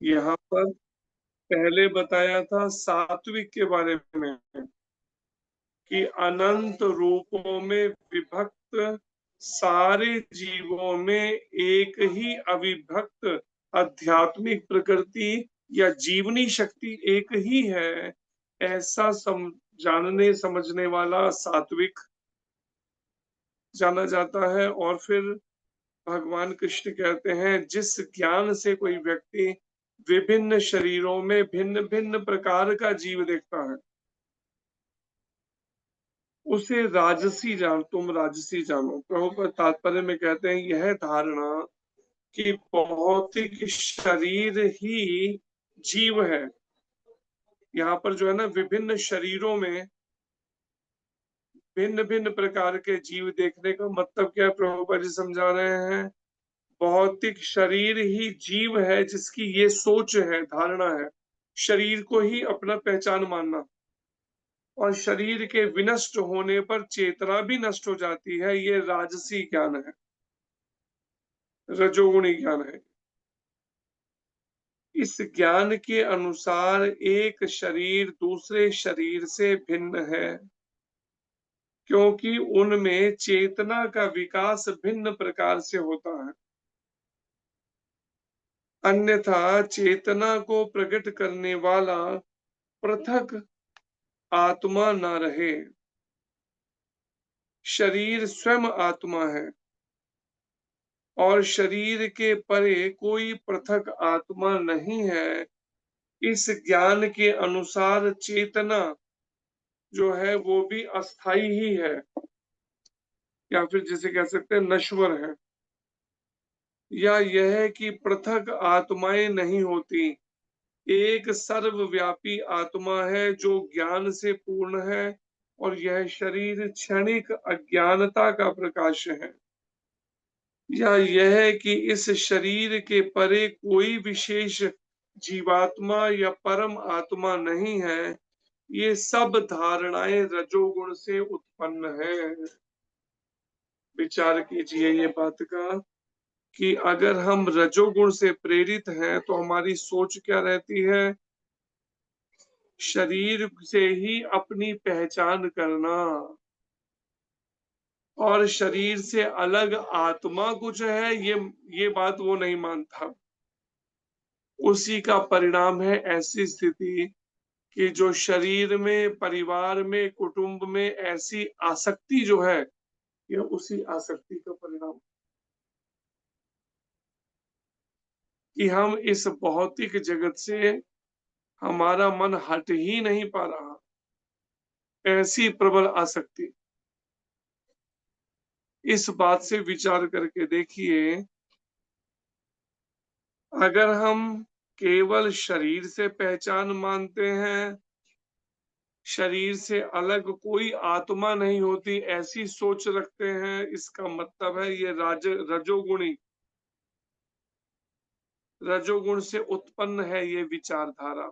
यहाँ पर पहले बताया था सात्विक के बारे में कि अनंत रूपों में विभक्त सारे जीवों में एक ही अविभक्त आध्यात्मिक प्रकृति या जीवनी शक्ति एक ही है, ऐसा जानने समझने वाला सात्विक जाना जाता है। और फिर भगवान कृष्ण कहते हैं जिस ज्ञान से कोई व्यक्ति विभिन्न शरीरों में भिन्न भिन्न प्रकार का जीव देखता है, उसे राजसी जान, तुम राजसी जानो। प्रभुपाद तात्पर्य में कहते हैं यह धारणा कि भौतिक शरीर ही जीव है, यहाँ पर जो है ना विभिन्न शरीरों में भिन्न भिन्न प्रकार के जीव देखने का मतलब क्या है, प्रभुपाद जी समझा रहे हैं भौतिक शरीर ही जीव है, जिसकी ये सोच है, धारणा है, शरीर को ही अपना पहचान मानना, और शरीर के विनष्ट होने पर चेतना भी नष्ट हो जाती है, ये राजसी ज्ञान है, रजोगुणी ज्ञान है। इस ज्ञान के अनुसार एक शरीर दूसरे शरीर से भिन्न है, क्योंकि उनमें चेतना का विकास भिन्न प्रकार से होता है। अन्यथा चेतना को प्रकट करने वाला पृथक आत्मा न रहे। शरीर स्वयं आत्मा है और शरीर के परे कोई पृथक आत्मा नहीं है। इस ज्ञान के अनुसार चेतना जो है वो भी अस्थाई ही है, या फिर जिसे कह सकते हैं नश्वर है, या यह कि पृथक आत्माएं नहीं होती, एक सर्वव्यापी आत्मा है जो ज्ञान से पूर्ण है, और यह शरीर क्षणिक अज्ञानता का प्रकाश है, या यह कि इस शरीर के परे कोई विशेष जीवात्मा या परम आत्मा नहीं है। ये सब धारणाएं रजोगुण से उत्पन्न है। विचार कीजिए ये बात का कि अगर हम रजोगुण से प्रेरित हैं तो हमारी सोच क्या रहती है, शरीर से ही अपनी पहचान करना, और शरीर से अलग आत्मा कुछ है ये बात वो नहीं मानता। उसी का परिणाम है ऐसी स्थिति कि जो शरीर में, परिवार में, कुटुंब में ऐसी आसक्ति जो है, यह उसी आसक्ति का परिणाम कि हम इस भौतिक जगत से हमारा मन हट ही नहीं पा रहा, ऐसी प्रबल आसक्ति। इस बात से विचार करके देखिए, अगर हम केवल शरीर से पहचान मानते हैं, शरीर से अलग कोई आत्मा नहीं होती, ऐसी सोच रखते हैं, इसका मतलब है ये रजोगुण से उत्पन्न है ये विचारधारा।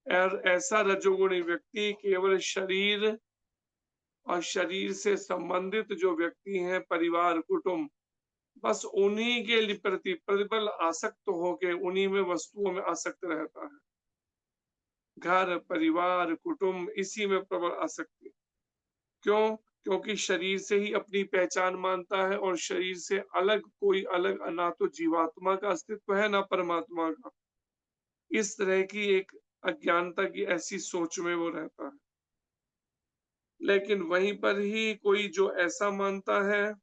और ऐसा रजोगुणी व्यक्ति केवल शरीर और शरीर से संबंधित जो व्यक्ति हैं, परिवार, कुटुंब, बस उन्हीं के प्रति प्रबल आसक्त होके उन्हीं में वस्तुओं में आसक्त रहता है। घर, परिवार, कुटुंब, इसी में प्रबल आसक्ति। क्यों? क्योंकि शरीर से ही अपनी पहचान मानता है, और शरीर से अलग कोई अलग ना तो जीवात्मा का अस्तित्व है ना परमात्मा का। इस तरह की एक अज्ञानता की ऐसी सोच में वो रहता है। लेकिन वहीं पर ही कोई जो ऐसा मानता है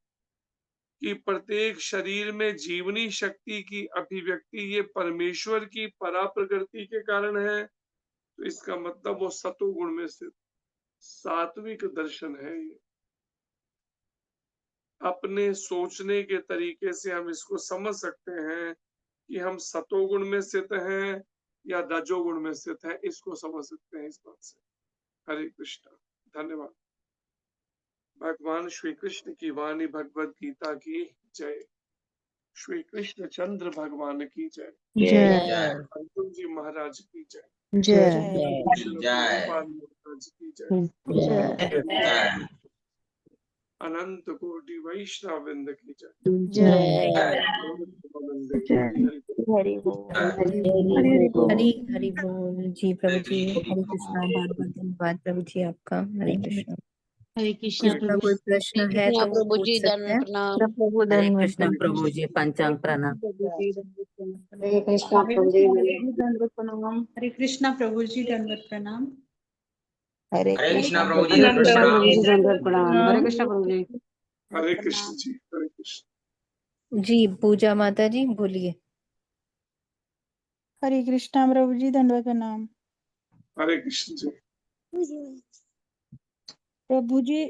कि प्रत्येक शरीर में जीवनी शक्ति की अभिव्यक्ति ये परमेश्वर की परा प्रकृति के कारण है, तो इसका मतलब वो सतोगुण में स्थित सात्विक दर्शन है। ये अपने सोचने के तरीके से हम इसको समझ सकते हैं कि हम सतोगुण में स्थित हैं या रजोगुण में स्थित हैं, इसको समझ सकते हैं इस बात से। हरे कृष्णा, धन्यवाद। भगवान श्री कृष्ण की वाणी भगवत गीता की जय। श्री कृष्ण चंद्र भगवान की जय। जय अर्जुन जी महाराज की जय। जय श्रील प्रभुपाद महाराज की जय। जय। अनंत कोटि वैष्णव वृंद की जय। जय गोविंद की हरि बोल। हरि बोल हरि हरि बोल। जी प्रभु जी, हरे कृष्णा। बहुत बहुत धन्यवाद प्रभु जी आपका। हरे कृष्णा। हरे कृष्णा किसी का प्रभु कोई प्रश्न है कृष्णा तो वो प्रभु पूछ जी, सकते दंड हैं। प्रणाम। प्रभु हरे कृष्णा प्रभु जी, पंचांग प्रणाम। हरे कृष्णा प्रभु जी, दंडवत प्रणाम। हरे कृष्णा प्रभु जी, दंडवत प्रणाम। हरे हरे कृष्णा कृष्णा प्रभु प्रभु जी, हरे जी, दंडवत कृष्णा दंडवत प्रभु प्रणाम। जी, प्रणाम। दंडवत प्रणाम। हरे कृष्णा प्रभु जी। हरे कृष्ण जी, हरे कृष्ण। जी पूजा माता जी बोलिए। हरे कृष्णा प्रभु जी, दंडवत प्रणाम। हरे कृष्ण जी। प्रभु जी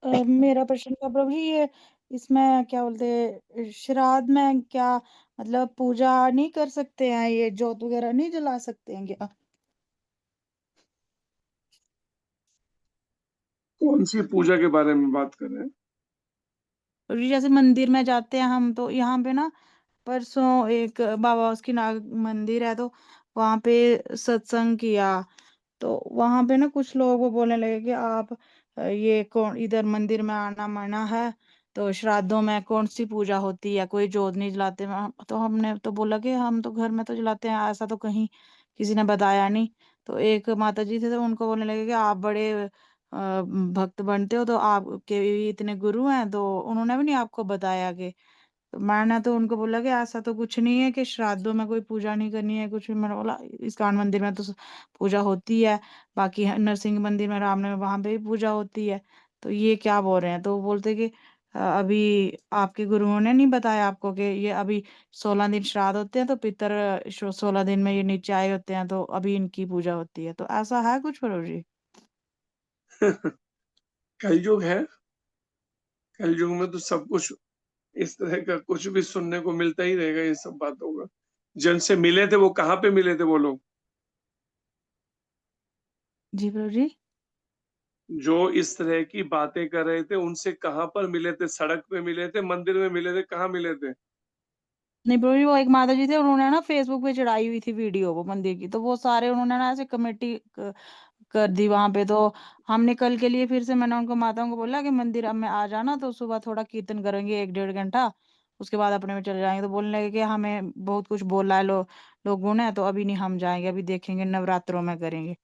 मेरा प्रश्न था प्रभु जी, ये इसमें क्या बोलते श्राद्ध में क्या मतलब पूजा नहीं कर सकते हैं, ये जोत वगैरह नहीं जला सकते हैं क्या? कौन सी पूजा के बारे में बात कर रहे हैं? प्रभु जी जैसे मंदिर में जाते हैं हम, तो यहाँ पे ना परसों एक बाबा उसकी नाग मंदिर है, तो वहां पे सत्संग किया। तो वहां पे ना कुछ लोग वो बोलने लगे कि आप ये कौन इधर मंदिर में आना मना है, तो श्राद्धों में कौन सी पूजा होती है, कोई जोत नहीं जलाते। तो हमने तो बोला कि हम तो घर में तो जलाते हैं, ऐसा तो कहीं किसी ने बताया नहीं। तो एक माता जी थे, तो उनको बोलने लगे कि आप बड़े भक्त बनते हो, तो आपके भी इतने गुरु हैं, तो उन्होंने भी नहीं आपको बताया कि। तो मैंने तो उनको बोला कि ऐसा तो कुछ नहीं है कि श्राद्धों में कोई पूजा नहीं करनी है कुछ भी। मैंने बोला इस्कॉन मंदिर में तो पूजा होती है, बाकी नरसिंह मंदिर में रामनगर वहां पे भी पूजा होती है, तो ये क्या बोल रहे हैं? तो वो बोलते कि अभी आपके गुरुओं ने नहीं बताया आपको कि ये अभी 16 दिन श्राद्ध होते हैं, तो पितर 16 दिन में ये नीचे आए होते हैं, तो अभी इनकी पूजा होती है। तो ऐसा है कुछ प्रभु जी? कलयुग है। कलयुग में तो सब कुछ इस तरह का कुछ भी सुनने को मिलता ही रहेगा, ये सब बातों का। जिनसे मिले थे वो कहाँ पे मिले थे वो लोग? जी प्रभु जी। जो इस तरह की बातें कर रहे थे उनसे कहाँ पर मिले थे? सड़क पे मिले थे, मंदिर में मिले थे, कहाँ मिले थे? नहीं प्रभु जी, वो एक माता जी थे, उन्होंने ना फेसबुक पे चढ़ाई हुई थी वीडियो वो मंदिर की, तो वो सारे उन्होंने ना ऐसे कमेटी कर दी वहां पे। तो हमने कल के लिए फिर से मैंने उनको माताओं को बोला कि मंदिर में आ जाना, तो सुबह थोड़ा कीर्तन करेंगे 1 डेढ़ घंटा, उसके बाद अपने में चले जाएंगे। तो बोलने लगे कि हमें बहुत कुछ बोला है लोगों ने, तो अभी नहीं हम जाएंगे, अभी देखेंगे नवरात्रों में करेंगे।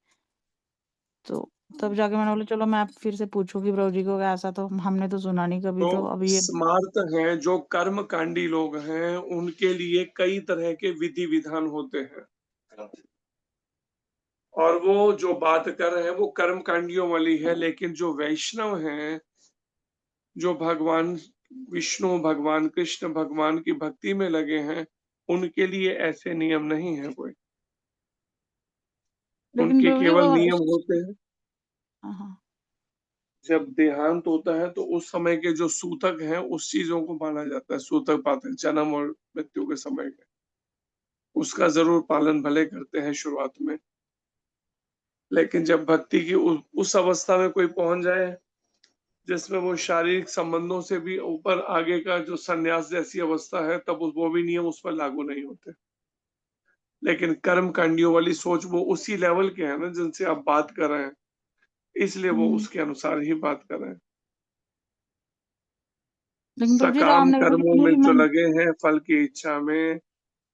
तो तब जाके मैंने बोला चलो मैं फिर से पूछूंगी प्रभु जी को कि ऐसा तो हमने तो सुना नहीं कभी, तो तो अभी ये। स्मार्त हैं, जो कर्मकांडी लोग हैं, उनके लिए कई तरह के विधि विधान होते हैं, और वो जो बात कर रहे हैं वो कर्मकांडियों वाली है। लेकिन जो वैष्णव हैं, जो भगवान विष्णु, भगवान कृष्ण, भगवान की भक्ति में लगे हैं, उनके लिए ऐसे नियम नहीं है कोई। लेकिन उनके प्रभु जी केवल वो नियम होते हैं, हाँ। जब देहांत होता है तो उस समय के जो सूतक हैं उस चीजों को माना जाता है। सूतक पाते जन्म और मृत्यु के समय के, उसका जरूर पालन भले करते हैं शुरुआत में। लेकिन जब भक्ति की उस अवस्था में कोई पहुंच जाए जिसमें वो शारीरिक संबंधों से भी ऊपर आगे का जो संन्यास जैसी अवस्था है, तब वो भी नियम उस पर लागू नहीं होते। लेकिन कर्म कांडियों वाली सोच वो उसी लेवल के हैं ना जिनसे आप बात कर रहे हैं, इसलिए वो हम्म। उसके अनुसार ही बात कर रहे हैं। लेकिन प्रभु जी सकाम रामनगर में कर्मों जितने में भी जो लगे हैं, फल की इच्छा में,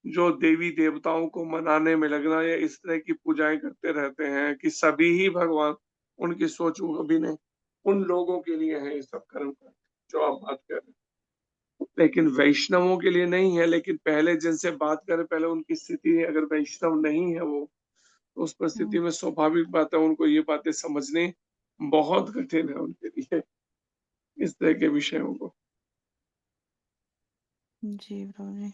जो देवी देवताओं को मनाने में लगना या इस तरह की पूजाएं करते रहते हैं कि सभी ही भगवान, उनकी सोच वो कभी नहीं। उन लोगों के लिए है ये सब कर्म का जो आप बात कर रहे हैं, लेकिन वैष्णवों के लिए नहीं है। लेकिन पहले जिनसे बात करें, पहले उनकी स्थिति, अगर वैष्णव नहीं है वो, तो उस परिस्थिति में स्वाभाविक बात है उनको ये बातें समझनी बहुत कठिन है उनके लिए, इस तरह के विषयों को। जी प्रभु जी।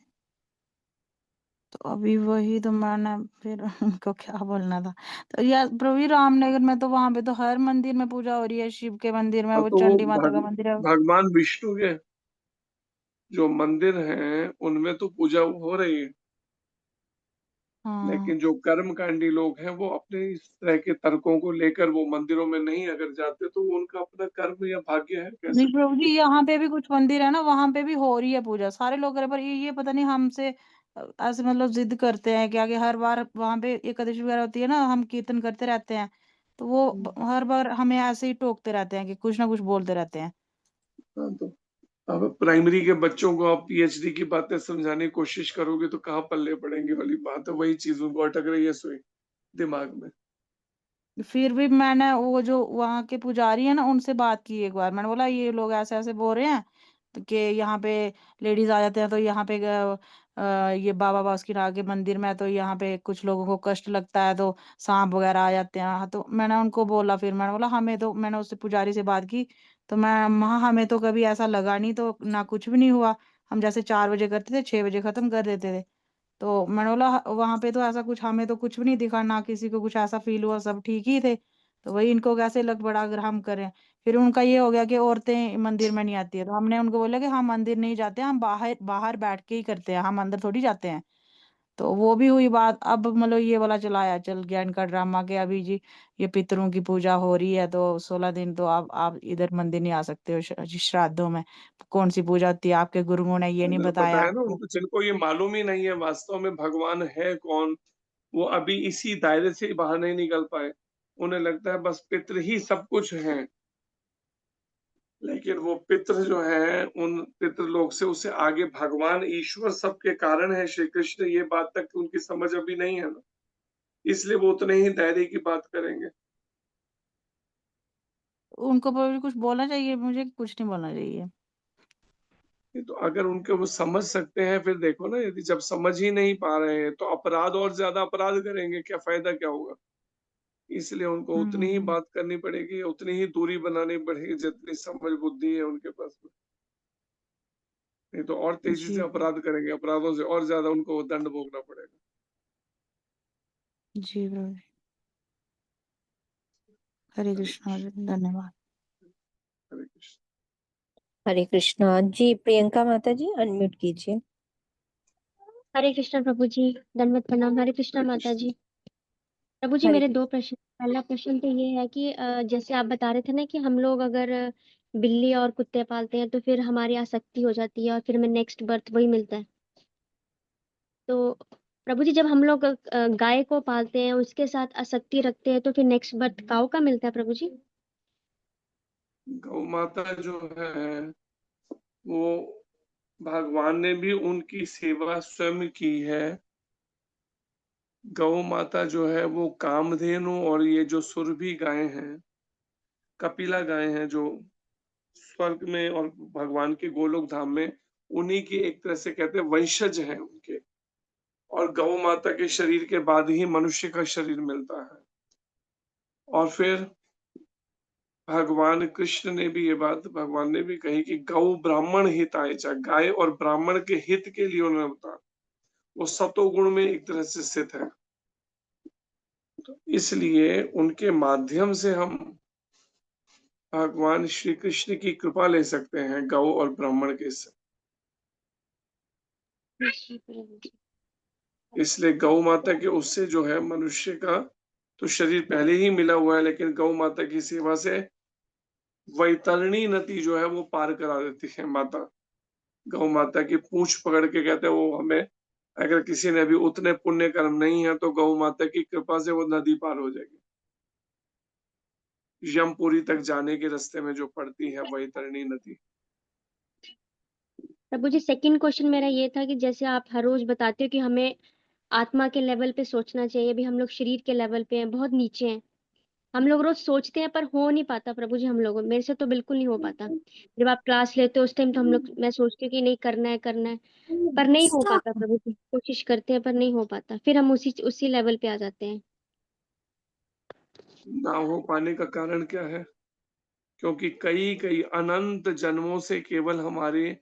तो अभी वही तो मैंने फिर उनको क्या बोलना था। तो यार प्रभु जी रामनगर में तो वहां पे तो हर मंदिर में पूजा हो रही है, शिव के मंदिर में अब वो तो वो चंडी माता का मंदिर है। भगवान विष्णु के जो मंदिर हैं उनमें तो पूजा हो रही है। हाँ। लेकिन जो कर्मकांडी लोग हैं वो अपने इस तरह के तर्कों को लेकर वो मंदिरों में नहीं अगर जाते, तो वो उनका अपना कर्म या भाग्य है, कह नहीं सकते प्रभु जी, यहाँ पे भी कुछ मंदिर है ना, वहां पे भी हो रही है पूजा, सारे लोग कर रहे हैं, पर ये पता नहीं हमसे ऐसे मतलब जिद करते हैं कि आगे हर बार वहां पे एकादशी वगैरह होती है ना, हम कीर्तन करते रहते हैं, तो वो हर बार हमें ऐसे ही टोकते रहते हैं कि कुछ ना कुछ बोलते रहते हैं। हाँ, तो अब प्राइमरी के बच्चों को आप पीएचडी की बातें समझाने की कोशिश करोगे तो कहाँ पल्ले पड़ेंगे वाली बात है। वही चीज उनको अटक रही है सुई दिमाग में। फिर भी मैंने वो जो वहाँ के पुजारी है ना उनसे बात की एक बार। मैंने बोला ये लोग ऐसे ऐसे बोल रहे हैं तो कि यहाँ पे लेडीज आ जाते हैं तो यहाँ पे ये बाबा बासुकीनाथ के मंदिर में तो यहाँ पे कुछ लोगों को कष्ट लगता है तो सांप वगैरह आ जाते हैं। हाँ, तो मैंने उनको बोला, फिर मैंने बोला हमें तो, मैंने उससे पुजारी से बात की तो हमें तो कभी ऐसा लगा नहीं, तो ना कुछ भी नहीं हुआ। हम जैसे 4 बजे करते थे 6 बजे खत्म कर देते थे। तो मैंने बोला वहां पे तो ऐसा कुछ, हमें तो कुछ भी नहीं दिखा, ना किसी को कुछ ऐसा फील हुआ, सब ठीक ही थे। तो वही इनको कैसे लग पड़ा अगर हम करें। फिर उनका ये हो गया कि औरतें मंदिर में नहीं आती है, तो हमने उनको बोला कि हम मंदिर नहीं जाते, हम बाहर बाहर बैठ के ही करते हैं, हम अंदर थोड़ी जाते हैं। तो वो भी हुई बात। अब मतलब ये वाला चलाया चल गया इनका ड्रामा के अभी जी ये पितरों की पूजा हो रही है तो 16 दिन तो आप इधर मंदिर नहीं आ सकते हो श्राद्धों में। कौन सी पूजा होती है, आपके गुरुओं ने ये नहीं मैंने बताया बताया ना आपको। उनको, जिनको ये मालूम ही नहीं है वास्तव में भगवान है कौन, वो अभी इसी दायरे से ही बाहर नहीं निकल पाए। उन्हें लगता है बस पितृ ही सब कुछ है, लेकिन वो पितृ जो है उन पितृलोक से उसे आगे भगवान ईश्वर सबके कारण है श्री कृष्ण, ये बात तक उनकी समझ अभी नहीं है ना, इसलिए वो उतने ही दायरे की बात करेंगे। उनको भी कुछ बोलना चाहिए, मुझे कुछ नहीं बोलना चाहिए। ये तो अगर उनके वो समझ सकते हैं, फिर देखो ना, यदि जब समझ ही नहीं पा रहे हैं तो अपराध और ज्यादा अपराध करेंगे, क्या फायदा क्या होगा। इसलिए उनको उतनी ही हम्म। बात करनी पड़ेगी, उतनी ही दूरी बनानी पड़ेगी जितनी समझ बुद्धि है उनके पास में। नहीं तो और तेजी से जी अपराध करेंगे, अपराधों से और ज्यादा उनको दंड भोगना पड़ेगा। जी प्रभु। हरे हरे कृष्णा, कृष्ण। धन्यवाद। हरे कृष्ण। हरे कृष्णा जी। प्रियंका माता जी अनम्यूट कीजिए। हरे कृष्ण प्रभु जी, दंडवत प्रणाम। हरे कृष्ण हरे माता कृष्ण। जी। प्रभु जी हरे मेरे कृष्ण। 2 प्रश्न। पहला प्रश्न तो ये है कि जैसे आप बता रहे थे ना कि हम लोग अगर बिल्ली और कुत्ते पालते हैं तो फिर हमारी आसक्ति हो जाती है और फिर हमें नेक्स्ट बर्थ वही मिलता है। तो प्रभु जी जब हम लोग गाय को पालते हैं उसके साथ आसक्ति रखते हैं तो फिर नेक्स्ट बर्थ काऊ का मिलता है प्रभु जी। गौ माता जो है वो भगवान ने भी उनकी सेवा स्वयं की है। गौ माता जो है वो कामधेनु और ये जो सुरभि गाय हैं, कपिला गाय हैं, जो स्वर्ग में और भगवान के गोलोक धाम में, उन्हीं की एक तरह से कहते हैं वंशज हैं उनके। और गौ माता के शरीर के बाद ही मनुष्य का शरीर मिलता है। और फिर भगवान कृष्ण ने भी ये बात भगवान ने भी कही कि गौ ब्राह्मण हिताय च, गाय और ब्राह्मण के हित के लिए उन्होंने बताया। वो सतोगुण में एक तरह से स्थित है, तो इसलिए उनके माध्यम से हम भगवान श्री कृष्ण की कृपा ले सकते हैं गौ और ब्राह्मण के से। जी प्रभु जी। इसलिए गौ माता के उससे जो है मनुष्य का तो शरीर पहले ही मिला हुआ है, लेकिन गौ माता की सेवा से वैतरणी नदी जो है वो पार करा देती है माता। गौ माता की पूंछ पकड़ के कहते हैं वो हमें, अगर किसी ने अभी उतने पुण्य कर्म नहीं है तो गौ माता की कृपा से वो नदी पार हो जाएगी। यमपुरी तक जाने के रास्ते में जो पड़ती है वैतरणी नदी। प्रभु जी सेकंड क्वेश्चन मेरा ये था कि जैसे आप हर रोज बताते हो कि हमें आत्मा के लेवल पे सोचना चाहिए, अभी हम लोग शरीर के लेवल पे हैं, बहुत नीचे हैं। हम लोग रोज सोचते हैं पर हो नहीं पाता प्रभु जी, हम लोगों मेरे से तो बिल्कुल नहीं हो पाता। जब आप क्लास लेते हो उस टाइम तो हम लोग, मैं सोचती हूँ कि नहीं करना है करना है, पर नहीं हो पाता प्रभु जी। कोशिश करते हैं पर नहीं हो पाता, फिर हम उसी उसी लेवल पे आ जाते हैं। ना हो पाने का कारण क्या है? क्योंकि कई कई अनंत जन्मों से केवल हमारे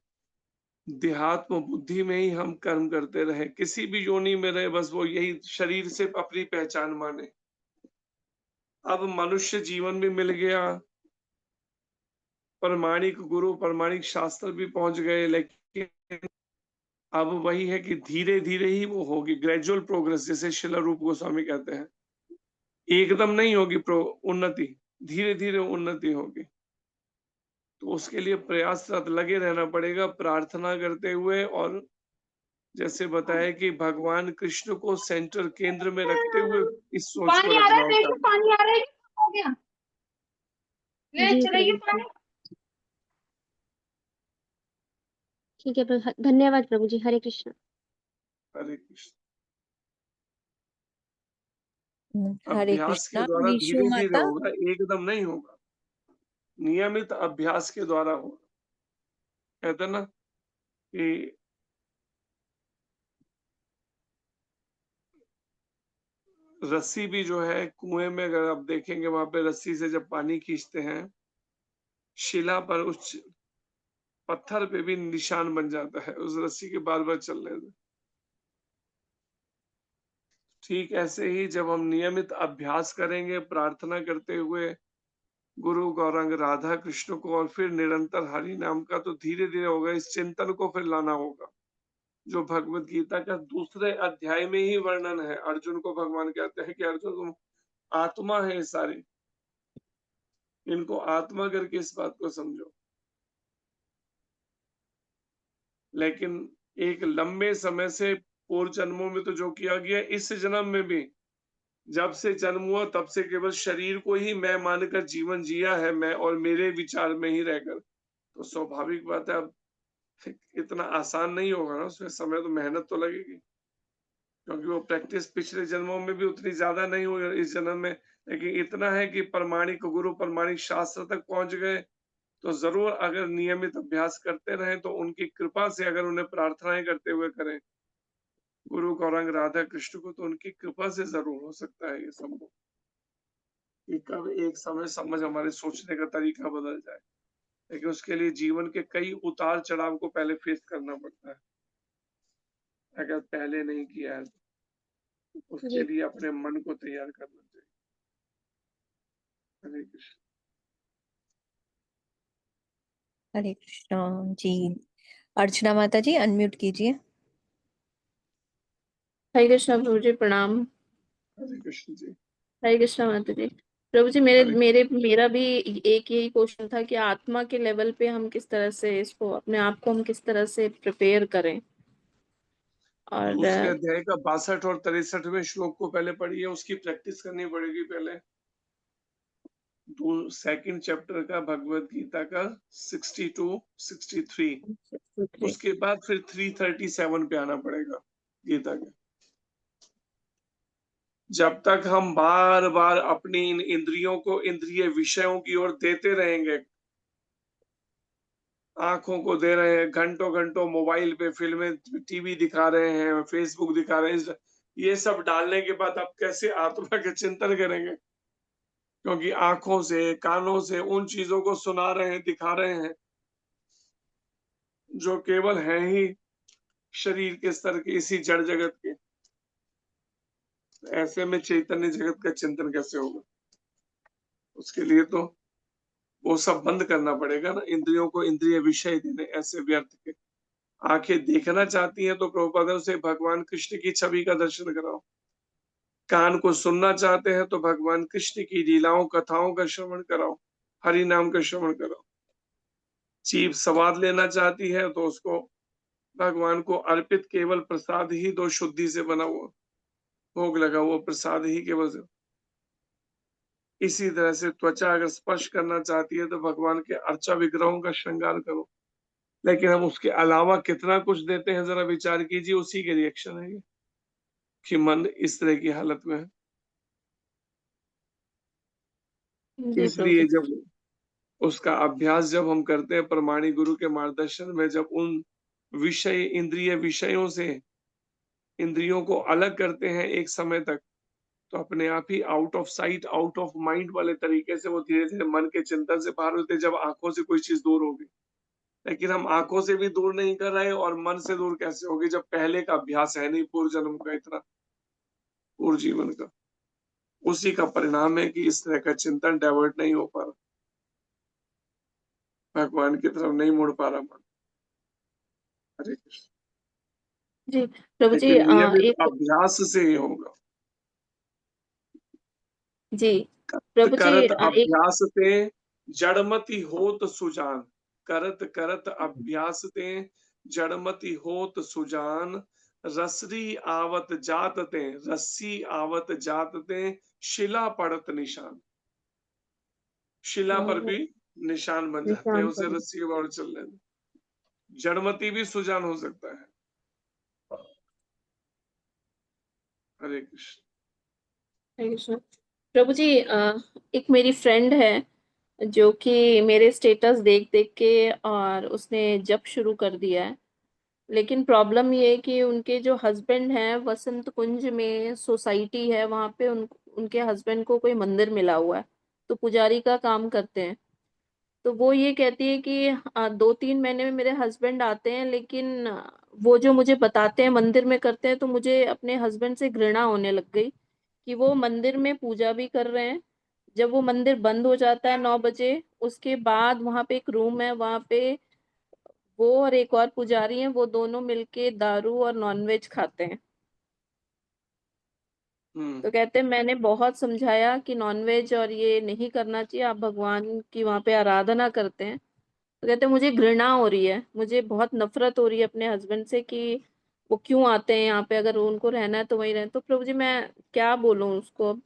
देहात्म बुद्धि में ही हम कर्म करते रहे, किसी भी योनि में रहे, बस वो यही शरीर से अपनी पहचान माने। अब मनुष्य जीवन भी मिल गया, प्रमाणिक गुरु प्रमाणिक शास्त्र भी पहुंच गए, लेकिन अब वही है कि धीरे धीरे ही वो होगी, ग्रेजुअल प्रोग्रेस, जैसे शिला रूप गोस्वामी कहते हैं। एकदम नहीं होगी उन्नति, धीरे धीरे उन्नति होगी। तो उसके लिए प्रयासरत लगे रहना पड़ेगा, प्रार्थना करते हुए, और जैसे बताया कि भगवान कृष्ण को सेंटर केंद्र में रखते हुए इस सोच को पानी आ रहा रखना है, होता बेशु है। पानी आ रहा है, हो गया ले जी चलाइए प्रभु जी। पानी। ठीक है प्रभु, धन्यवाद प्रभु जी। हरे कृष्ण। हरे कृष्ण। हरे अभ्यास के कृष्णा। द्वारा निशु धीरे धीरे माता। होगा, एकदम नहीं होगा, नियमित अभ्यास के द्वारा होगा। कहते ना कि रस्सी भी जो है कुएं में, अगर आप देखेंगे वहां पे रस्सी से जब पानी खींचते हैं, शिला पर, उस पत्थर पे भी निशान बन जाता है उस रस्सी के बार बार चलने से। ठीक ऐसे ही जब हम नियमित अभ्यास करेंगे प्रार्थना करते हुए गुरु गौरांग राधा कृष्ण को, और फिर निरंतर हरि नाम का, तो धीरे धीरे होगा। इस चिंतन को फिर लाना होगा, जो भगवत गीता का दूसरे अध्याय में ही वर्णन है। अर्जुन को भगवान कहते हैं कि अर्जुन तुम आत्मा है सारी, इनको आत्मा करके इस बात को समझो। लेकिन एक लंबे समय से पूर्व जन्मों में तो जो किया गया, इस जन्म में भी जब से जन्म हुआ तब से केवल शरीर को ही मैं मानकर जीवन जिया है, मैं और मेरे विचार में ही रहकर, तो स्वाभाविक बात है अब इतना आसान नहीं होगा ना, उसमें समय तो मेहनत तो लगेगी, क्योंकि वो प्रैक्टिस पिछले जन्मों में भी उतनी ज्यादा नहीं हुई इस जन्म में। लेकिन इतना है कि प्रमाणिक गुरु प्रमाणिक शास्त्र तक पहुंच गए, तो जरूर अगर नियमित अभ्यास करते रहे तो उनकी कृपा से, अगर उन्हें प्रार्थनाएं करते हुए करें गुरु गौरांग राधा कृष्ण को, तो उनकी कृपा से जरूर हो सकता है ये संभव कि कब एक समय समझ हमारे सोचने का तरीका बदल जाए। लेकिन उसके लिए जीवन के कई उतार चढ़ाव को पहले फेस करना पड़ता है। अगर पहले नहीं किया है तो उसके जी लिए अपने मन को तैयार करना चाहिए। हरे कृष्ण। हरे कृष्णा जी। अर्चना माता जी अनम्यूट कीजिए। हरे कृष्णा प्रभु जी, प्रणाम। हरे कृष्ण जी। हरे कृष्णा माता जी। प्रभु जी, हरे मेरा भी एक यही क्वेश्चन था कि आत्मा के लेवल पे हम किस तरह से इसको, अपने आप को हम किस तरह से प्रिपेयर करें। और दूसरे अध्याय का 62 और 63वें श्लोक को पहले पढ़िए, उसकी प्रैक्टिस करनी पड़ेगी पहले। सेकंड चैप्टर का भगवत गीता का 62, 63, उसके बाद फिर 337 पे आना पड़ेगा गीता के। जब तक हम बार बार अपनी इन इंद्रियों को इंद्रिय विषयों की ओर देते रहेंगे, आंखों को दे रहे हैं, घंटों घंटों मोबाइल पे फिल्में टीवी दिखा रहे हैं, फेसबुक दिखा रहे हैं, ये सब डालने के बाद आप कैसे आत्मा के चिंतन करेंगे? क्योंकि आंखों से कानों से उन चीजों को सुना रहे हैं, दिखा रहे हैं जो केवल है ही शरीर के स्तर के, इसी जड़ जगत के। ऐसे में चैतन्य जगत का चिंतन कैसे होगा? उसके लिए तो वो सब बंद करना पड़ेगा ना, इंद्रियों को इंद्रिय विषय देने ऐसे व्यर्थ के। आंखें देखना चाहती हैं तो प्रभुपाद उसे भगवान कृष्ण की छवि का दर्शन कराओ। कान को सुनना चाहते हैं तो भगवान कृष्ण की लीलाओं कथाओं का श्रवण कराओ, हरि नाम का श्रवण कराओ। जीभ स्वाद लेना चाहती है तो उसको भगवान को अर्पित केवल प्रसाद ही दो, शुद्धि से बना हुआ भोग लगा हुआ प्रसाद ही केवल से। इसी तरह से त्वचा अगर स्पर्श करना चाहती है तो भगवान के अर्चा विग्रहों का श्रृंगार करो। लेकिन हम उसके अलावा कितना कुछ देते हैं, जरा विचार कीजिए। उसी के रिएक्शन है ये कि मन इस तरह की हालत में है। जी प्रभु इसलिए जी। जब उसका अभ्यास जब हम करते हैं प्रमाणी गुरु के मार्गदर्शन में, जब उन विषय इंद्रिय विषयों से इंद्रियों को अलग करते हैं एक समय तक, तो अपने आप ही out of sight out of mind वाले तरीके से वो धीरे धीरे मन के चिंतन से बाहर होते, जब आंखों से कोई चीज दूर होगी। लेकिन हम आंखों से भी दूर नहीं कर रहे और मन से दूर कैसे होगी जब पहले का अभ्यास है नहीं, पूर्व जन्म का, इतना पूर्व जीवन का। उसी का परिणाम है कि इस तरह का चिंतन डाइवर्ट नहीं हो पा रहा, भगवान की तरफ नहीं मुड़ पा रहा मन। हरे कृष्ण। जी प्रभु जी, लेकिन नियमित एक अभ्यास से ही होगा। जी करत प्रभु जी, करत एक अभ्यास ते जड़मति होत सुजान, करत करत अभ्यास ते जड़मति होत सुजान, रसरी आवत जात ते, रस्सी आवत जात ते, शिला पड़त निशान। शिला पर भी निशान बन जाते हैं निशान उसे पर। रस्सी के बाहर चलने में। जड़मती भी सुजान हो सकता है। हरे कृष्ण। हरे कृष्ण। प्रभु जी, एक मेरी फ्रेंड है जो कि मेरे स्टेटस देख देख के और उसने जप शुरू कर दिया है। लेकिन प्रॉब्लम ये है कि उनके जो हस्बैंड हैं, वसंत कुंज में सोसाइटी है, वहाँ पे उनके हस्बैंड को कोई मंदिर मिला हुआ है, तो पुजारी का काम करते हैं। तो वो ये कहती है कि 2-3 महीने में मेरे हस्बैंड आते हैं, लेकिन वो जो मुझे बताते हैं मंदिर में करते हैं, तो मुझे अपने हस्बैंड से घृणा होने लग गई कि वो मंदिर में पूजा भी कर रहे हैं। जब वो मंदिर बंद हो जाता है 9 बजे, उसके बाद वहाँ पे एक रूम है, वहाँ पे वो और एक और पुजारी हैं, वो दोनों मिलके दारू और नॉनवेज खाते हैं। तो कहते हैं मैंने बहुत समझाया कि नॉनवेज और ये नहीं करना चाहिए, आप भगवान की वहाँ पे आराधना करते हैं। तो कहते हैं मुझे घृणा हो रही है, मुझे बहुत नफरत हो रही है अपने हस्बैंड से कि वो क्यों आते हैं यहाँ पे, अगर उनको रहना है तो वहीं रहें। तो प्रभु जी मैं क्या बोलूँ उसको अब?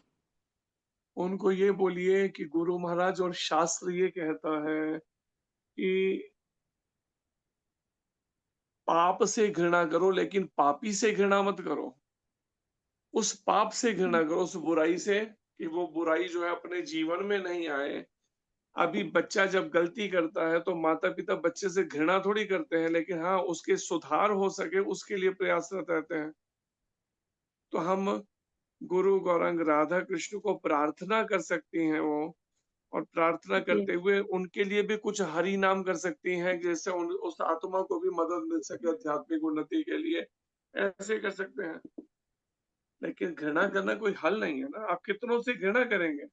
उनको ये बोलिए कि गुरु महाराज और शास्त्र ये कहता है कि पाप से घृणा करो, लेकिन पापी से घृणा मत करो। उस पाप से घृणा करो, उस बुराई से, कि वो बुराई जो है अपने जीवन में नहीं आए। अभी बच्चा जब गलती करता है तो माता पिता बच्चे से घृणा थोड़ी करते हैं, लेकिन हाँ उसके सुधार हो सके उसके लिए प्रयासरत रहते हैं। तो हम गुरु गौरांग राधा कृष्ण को प्रार्थना कर सकती हैं वो, और प्रार्थना जी करते हुए उनके लिए भी कुछ हरि नाम कर सकती हैं, जैसे उस आत्मा को भी मदद मिल सके आध्यात्मिक उन्नति के लिए, ऐसे कर सकते हैं। लेकिन घृणा करना कोई हल नहीं है ना, आप कितनों से घृणा करेंगे?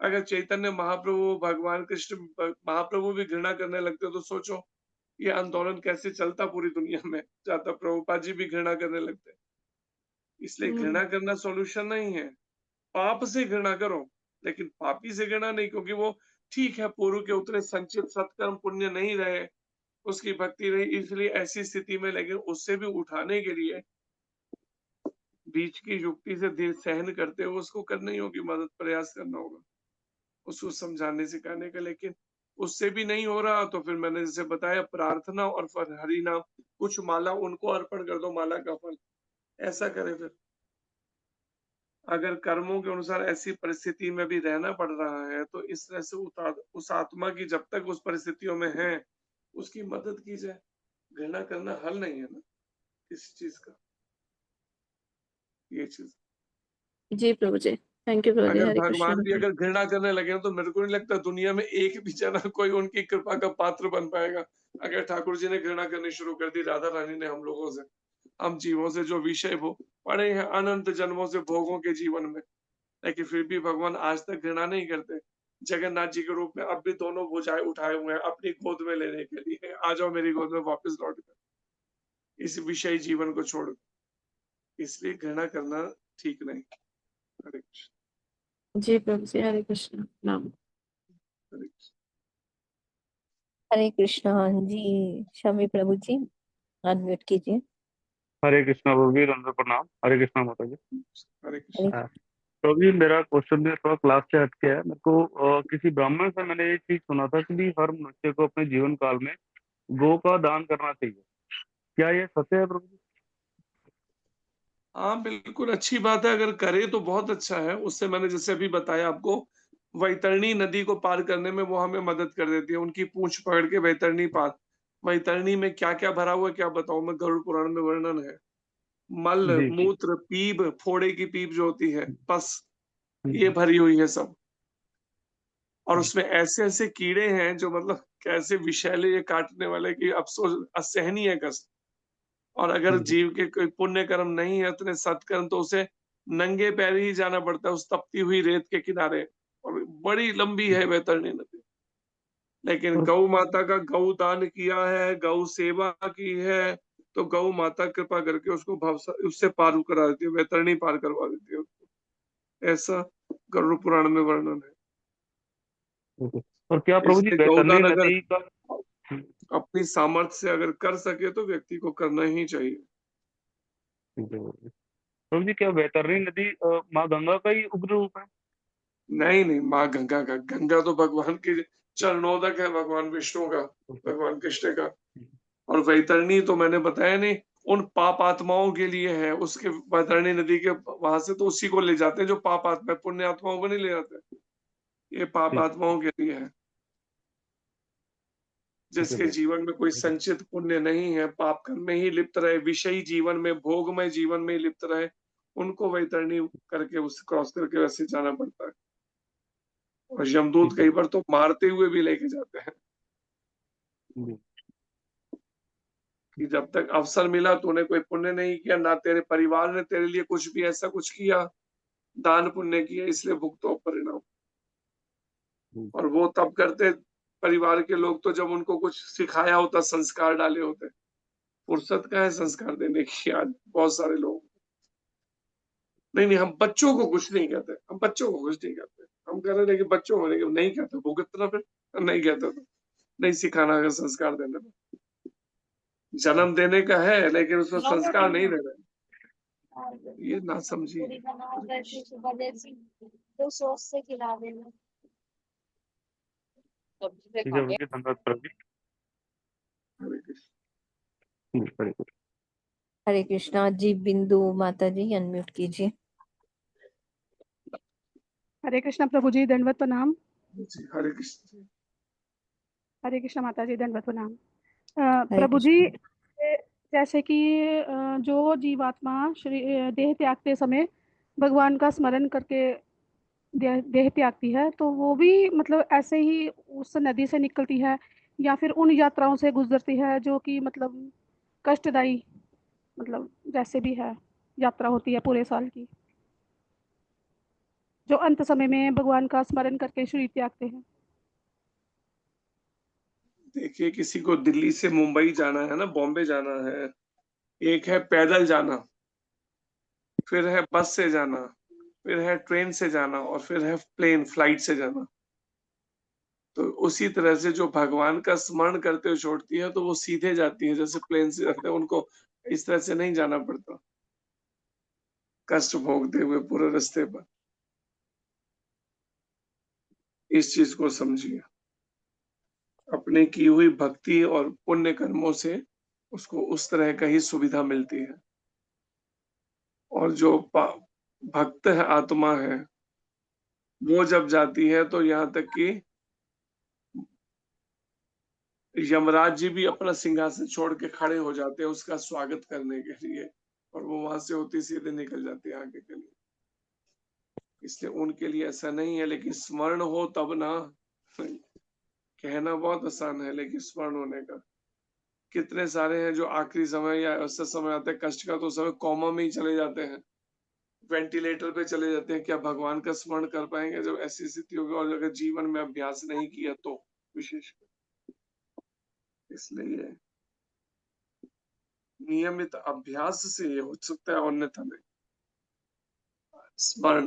अगर चैतन्य महाप्रभु, भगवान कृष्ण महाप्रभु भी घृणा करने लगते तो सोचो ये आंदोलन कैसे चलता पूरी दुनिया में, जाता प्रभुपाद जी भी घृणा करने लगते। इसलिए घृणा करना सॉल्यूशन नहीं है। पाप से घृणा करो, लेकिन पापी से घृणा नहीं, क्योंकि वो ठीक है पूर्व के उतने संचित सत्कर्म पुण्य नहीं रहे, उसकी भक्ति रही, इसलिए ऐसी स्थिति में, लेकिन उससे भी उठाने के लिए बीच की युक्ति से धीर सहन करते हुए उसको करनी होगी, मदद प्रयास करना होगा उसको समझाने सिखाने का। लेकिन उससे भी नहीं हो रहा तो फिर मैंने जैसे बताया प्रार्थना और फिर हरि नाम, कुछ माला उनको अर्पण कर दो, माला का फल ऐसा करे। फिर अगर कर्मों के अनुसार ऐसी परिस्थिति में भी रहना पड़ रहा है तो इस तरह से उस आत्मा की जब तक उस परिस्थितियों में है उसकी मदद की जाए। घृणा करना हल नहीं है ना किसी चीज का, ये चीज। जी प्रभु जी, थैंक यू प्रभु जी। अगर हरे भगवान भी कृष्ण। अगर घृणा करने लगे तो मेरे को नहीं लगता दुनिया में एक भी जना कोई उनकी कृपा का पात्र बन पाएगा। अगर ठाकुर जी ने घृणा करनी शुरू कर दी, राधा रानी ने हम लोगों से, हम जीवों से, जो विषय भोग पड़े हैं अनंत जन्मों से भोगों के जीवन में, लेकिन फिर भी भगवान आज तक घृणा नहीं करते। जगन्नाथ जी के रूप में अब भी दोनों भुजाएं उठाए हुए हैं अपनी गोद में लेने के लिए, आ जाओ मेरी गोद में वापस लौट कर इस विषय जीवन को छोड़। इसलिए घृणा करना ठीक नहीं। हरे कृष्ण। जी प्रभु जी, हरे कृष्ण। नाम हरे कृष्ण। हरे कृष्णा जी। शमी प्रभु जी, अनम्यूट कीजिए। हरे कृष्णा प्रभु जी, दंडवत प्रणाम। हरे कृष्णा माता जी। हरे हरे कृष्ण। प्रभु जी, मेरा क्वेश्चन भी थोड़ा क्लास से हटके है। मेरे को किसी ब्राह्मण से मैंने ये चीज सुना था कि भी हर मनुष्य को अपने जीवन काल में गौ का दान करना चाहिए। क्या ये सत्य है प्रभु जी? हाँ बिल्कुल अच्छी बात है, अगर करे तो बहुत अच्छा है। उससे मैंने जैसे अभी बताया आपको, वैतरणी नदी को पार करने में वो हमें मदद कर देती है, उनकी पूंछ पकड़ के वैतरणी पार। वैतरणी में क्या क्या भरा हुआ है क्या बताऊं मैं, गरुड़ पुराण में वर्णन है। मल, जी जी। मूत्र, पीप, फोड़े की पीप जो होती है, पस, ये हम्म, भरी हुई है सब। और हम्म, उसमें ऐसे ऐसे कीड़े हैं जो मतलब कैसे विषैले, ये काटने वाले की अफसोस असहनीय कष्ट। और अगर हम्म, जीव के कोई पुण्य कर्म नहीं है, उतने सत्कर्म, तो उसे नंगे पैर ही जाना पड़ता है उस तपती हुई रेत के किनारे। और बड़ी लंबी है वैतरणी नदी। लेकिन और गौ माता का गौ दान किया है, गौ सेवा की है, तो गौ माता कृपा करके उसको उससे पार करा देती है, वैतरणी पार करवा देती है उसको। ऐसा गरुड़ पुराण में वर्णन है। और क्या प्रभु जी इसलिए वैतरणी गौदान अगर नदी का? अपनी सामर्थ्य से अगर कर सके तो व्यक्ति को करना ही चाहिए। प्रभु जी, क्या वैतरणी नदी माँ गंगा का ही उग्र रूप है? नहीं नहीं, माँ गंगा का, गंगा तो भगवान के चरणोदक है, भगवान विष्णु का, भगवान कृष्ण का। और वैतरणी तो मैंने बताया नहीं, उन पाप आत्माओं के लिए है, उसके वैतरणी नदी के वहां से तो उसी को ले जाते हैं जो पाप आत्मा, पुण्य आत्माओं को नहीं ले जाते, ये पाप ठीक आत्माओं के लिए है। जिसके प्रभु। जीवन में कोई संचित पुण्य नहीं है, पाप कर्म में ही लिप्त रहे, विषयी जीवन में, भोगमय जीवन में ही लिप्त रहे, उनको वैतरणी करके उस क्रॉस करके वैसे जाना पड़ता है। और यमदूत ठीक कई है बार तो मारते हुए भी लेके जाते हैं जी। कि जब तक अवसर मिला तूने कोई पुण्य नहीं किया, ना तेरे परिवार ने तेरे लिए कुछ भी ऐसा कुछ किया, दान पुण्य किया, इसलिए भुगतो परिणाम। और वो तब करते परिवार के लोग तो जब उनको कुछ सिखाया होता, संस्कार डाले होते। फुर्सत कहाँ है संस्कार देने की आज बहुत सारे लोग। नहीं, हम बच्चों को कुछ नहीं कहते, हम बच्चों को कुछ नहीं कहते, हम कह रहे हैं कि बच्चों को नहीं कहते, भुगतना फिर नहीं कहते, तो नहीं सिखाना है संस्कार देने में। जन्म देने का है लेकिन उसमें संस्कार नहीं दे रहे, ये ना समझिए। ठीक है प्रभु जी, धन्यवाद प्रभु जी। हरे कृष्ण। हरे कृष्ण। हरे कृष्णा जी। बिंदु माता जी अनम्यूट कीजिए। हरे कृष्णा प्रभु जी, दंडवत प्रणाम। जी, हरे कृष्ण। हरे कृष्णा माता जी, दंडवत प्रणाम। हरे प्रभु जी, कृष्णा। जैसे कि जो जीवात्मा देह त्यागते समय भगवान का स्मरण करके देह त्यागती है, तो वो भी मतलब ऐसे ही उस नदी से निकलती है या फिर उन यात्राओं से गुजरती है जो कि मतलब कष्टदायी, मतलब जैसे भी है यात्रा होती है पूरे साल की, जो अंत समय में भगवान का स्मरण करके शरीर त्यागते हैं। देखिए, किसी को दिल्ली से मुंबई जाना है ना, बॉम्बे जाना है, एक है पैदल जाना, फिर है बस से जाना, फिर है ट्रेन से जाना, और फिर है प्लेन फ्लाइट से जाना। तो उसी तरह से जो भगवान का स्मरण करते हुए छोड़ती है तो वो सीधे जाती है, जैसे प्लेन से जाते हैं, उनको इस तरह से नहीं जाना पड़ता कष्ट भोगते हुए पूरे रास्ते पर। इस चीज को समझिए, अपने की हुई भक्ति और पुण्य कर्मों से उसको उस तरह का ही सुविधा मिलती है। और जो भक्त है, आत्मा है, वो जब जाती है तो यहाँ तक कि यमराज जी भी अपना सिंहासन छोड़ के खड़े हो जाते हैं उसका स्वागत करने के लिए, और वो वहां से होती सीधे निकल जाती है आगे के लिए। इसलिए उनके लिए ऐसा नहीं है, लेकिन स्मरण हो तब ना। कहना बहुत आसान है, लेकिन स्मरण होने का कितने सारे हैं जो आखिरी समय या ऐसा समय आता है कष्ट का, तो समय कोमा में ही चले जाते हैं, वेंटिलेटर पे चले जाते हैं। क्या भगवान का स्मरण कर पाएंगे जब ऐसी स्थिति होगी, और अगर जीवन में अभ्यास नहीं किया तो विशेष। इसलिए नियमित अभ्यास से ये हो सकता है, अन्यथा नहीं। स्मरण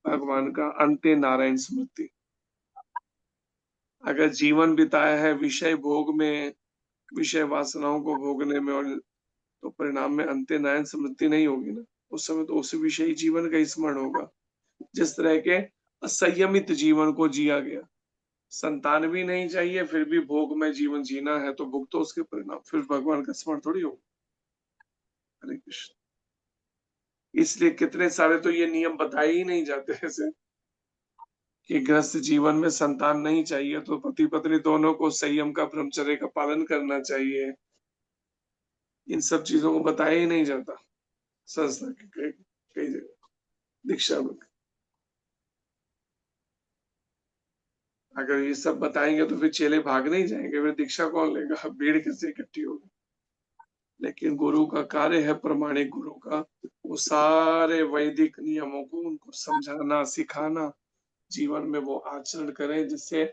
भगवान का, अंते नारायण स्मृति। अगर जीवन बिताया है विषय भोग में, विषय वासनाओं को भोगने में, और तो परिणाम में अंते नारायण स्मृति नहीं होगी ना, उस समय तो उस विषयी जीवन का ही स्मरण होगा। जिस तरह के असंयमित जीवन को जिया गया, संतान भी नहीं चाहिए फिर भी भोग में जीवन जीना है, तो भुगतो तो उसके परिणाम, फिर भगवान का स्मरण थोड़ी होगा। हरे कृष्ण। इसलिए कितने सारे तो ये नियम बताए ही नहीं जाते ऐसे कि गृहस्थ जीवन में संतान नहीं चाहिए तो पति पत्नी दोनों को संयम का, ब्रह्मचर्य का पालन करना चाहिए। इन सब चीजों को बताया ही नहीं जाता संस्था के कई जगह दीक्षा में। अगर ये सब बताएंगे तो फिर चेले भाग नहीं जाएंगे, फिर दीक्षा कौन लेगा, भीड़ कैसे इकट्ठी होगी। लेकिन गुरु का कार्य है, प्रमाणिक गुरु का, वो सारे वैदिक नियमों को उनको समझाना, सिखाना, जीवन में वो आचरण करें, जिससे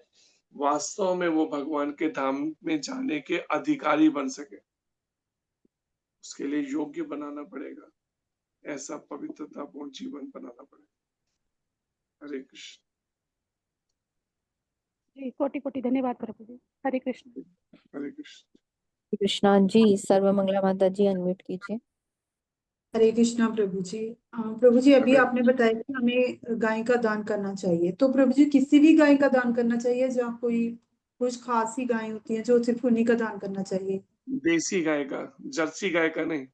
वास्तव में वो भगवान के धाम में जाने के अधिकारी बन सके। उसके लिए योग्य बनाना पड़ेगा, ऐसा पवित्रतापूर्ण जीवन बनाना पड़ेगा। हरे कृष्ण। जी, कोटि कोटि धन्यवाद प्रभु जी। हरे कृष्ण। हरे कृष्ण। कृष्णा जी। सर्वमंगला माता जी अनम्यूट कीजिए। हरे कृष्णा प्रभु जी। प्रभु जी, अभी हरे आपने बताया कि हमें गाय का दान करना चाहिए, तो प्रभु जी किसी भी गाय का दान करना चाहिए जहाँ कोई कुछ खास ही गायें होती हैं जो सिर्फ उन्हीं का दान करना चाहिए? देसी गाय का, जर्सी गाय का नहीं।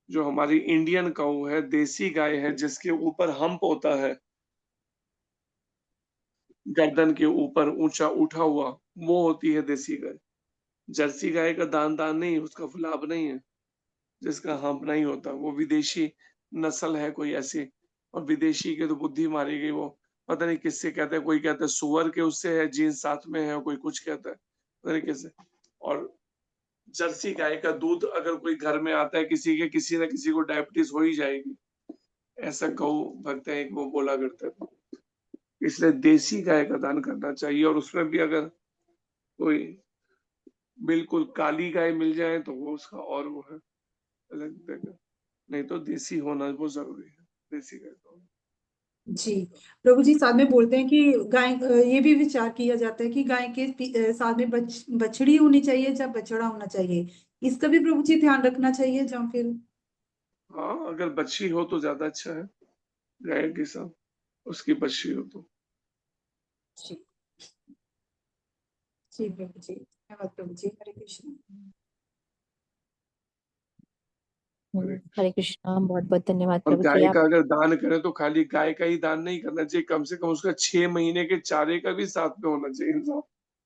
जो हमारी इंडियन काऊ है, देसी गाय है, जिसके ऊपर हम्प होता है, गर्दन के ऊपर ऊंचा उठा हुआ, वो होती है देसी गाय। जर्सी गाय का दान नहीं, उसका लाभ नहीं है। जिसका हम्प नहीं होता, वो विदेशी नस्ल है कोई ऐसी, और विदेशी के तो बुद्धि मारी गई। वो पता नहीं किससे कहते हैं, कोई कहता है सुअर के उससे है, जीन्स साथ में है, कोई कुछ कहता है, पता नहीं किससे। और जर्सी गाय का दूध अगर कोई घर में आता है किसी के, किसी न किसी को डायबिटीज हो ही जाएगी, ऐसा गौ भक्त है एक, वो बोला करते थे। इसलिए देसी गाय का दान करना चाहिए, और उसमें भी अगर कोई बिल्कुल काली गाय मिल जाए तो वो उसका और वो है अलग देगा, नहीं तो देसी होना बहुत जरूरी है, देसी गाय का। जी, प्रभु जी साथ में बोलते हैं कि ये भी विचार किया जाता है कि गाय के साथ में बछड़ी होनी चाहिए या बछड़ा होना चाहिए, इसका भी प्रभु जी ध्यान रखना चाहिए या फिर? हाँ, अगर बच्ची हो तो ज्यादा अच्छा है, गाय के साथ उसकी बच्ची हो तो। जी जी प्रभु जी, धन्यवाद प्रभु जी। हरे कृष्ण। हरे कृष्णा, बहुत बहुत धन्यवाद और प्रभु जी। गाय आप का अगर दान करें तो खाली गाय का ही दान नहीं करना चाहिए, कम से कम उसका 6 महीने के चारे का भी साथ में होना चाहिए इंसान।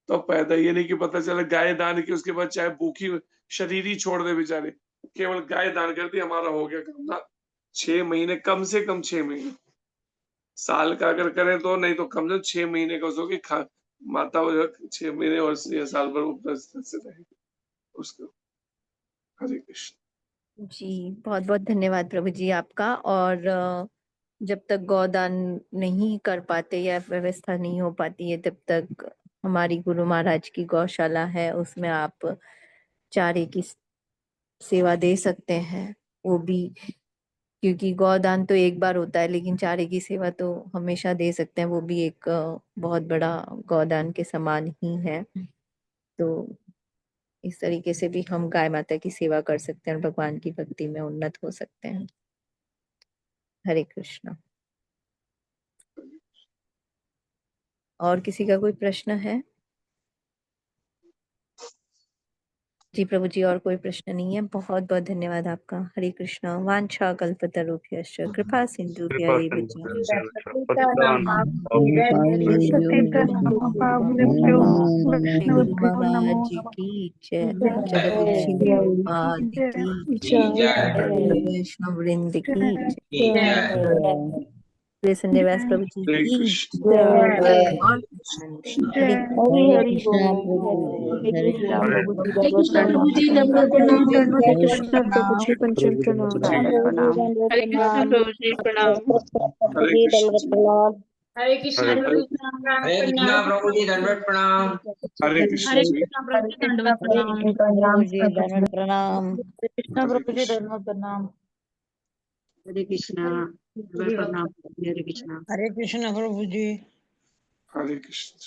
तो पैदा ये नहीं कि पता चला गाय दान की, उसके बाद चाहे भूखी शरीर ही छोड़ दे बेचारे, केवल गाय दान कर दी हमारा हो गया काम ना। 6 महीने, कम से कम 6 महीने, साल का अगर करें तो, नहीं तो कम से कम 6 महीने का उसको कि माता वो 6 महीने और साल भर उपस्थित से रहे उसको। हरे कृष्ण। जी, बहुत बहुत धन्यवाद प्रभु जी आपका। और जब तक गोदान नहीं कर पाते या व्यवस्था नहीं हो पाती है, तब तक हमारी गुरु महाराज की गौशाला है, उसमें आप चारे की सेवा दे सकते हैं। वो भी, क्योंकि गौदान तो एक बार होता है, लेकिन चारे की सेवा तो हमेशा दे सकते हैं। वो भी एक बहुत बड़ा गौदान के समान ही है। तो इस तरीके से भी हम गाय माता की सेवा कर सकते हैं और भगवान की भक्ति में उन्नत हो सकते हैं। हरे कृष्णा। और किसी का कोई प्रश्न है? जी प्रभु जी, और कोई प्रश्न नहीं है। बहुत बहुत धन्यवाद आपका। हरे कृष्णा। वांछा कल्पतरुभ्यश्च कृपा सिंधुभ्य एव च श्री गुरु महाराज की जय। जगत महाराज की जय। वैष्णव वृंद की जय। संजय व्यास प्रभु जी हरे की कृष्ण। जय। और हरे कृष्णा प्रभु, हरे कृष्णा प्रभु जी, हरे कृष्ण प्रभु जी, दंडवत प्रणाम, दंडवत कृष्ण प्रभु जी, पंचम प्रणाम, दंडवत प्रणाम। हरे कृष्ण प्रभु जी, प्रणाम। हरे कृष्ण। हरे कृष्णा हरे प्रभु जी, हरे कृष्णा प्रभु जी, दंडवत प्रणाम। हरे हरे कृष्ण। कृष्णा प्रभु जी, दंडवत प्रणाम। प्रभु जी दंडवत प्रणाम। कृष्णा प्रभु जी, दंडवत प्रणाम। हरे कृष्णा प्रणाम। हरे कृष्णा। हरे कृष्णा प्रभु जी। हरे कृष्ण।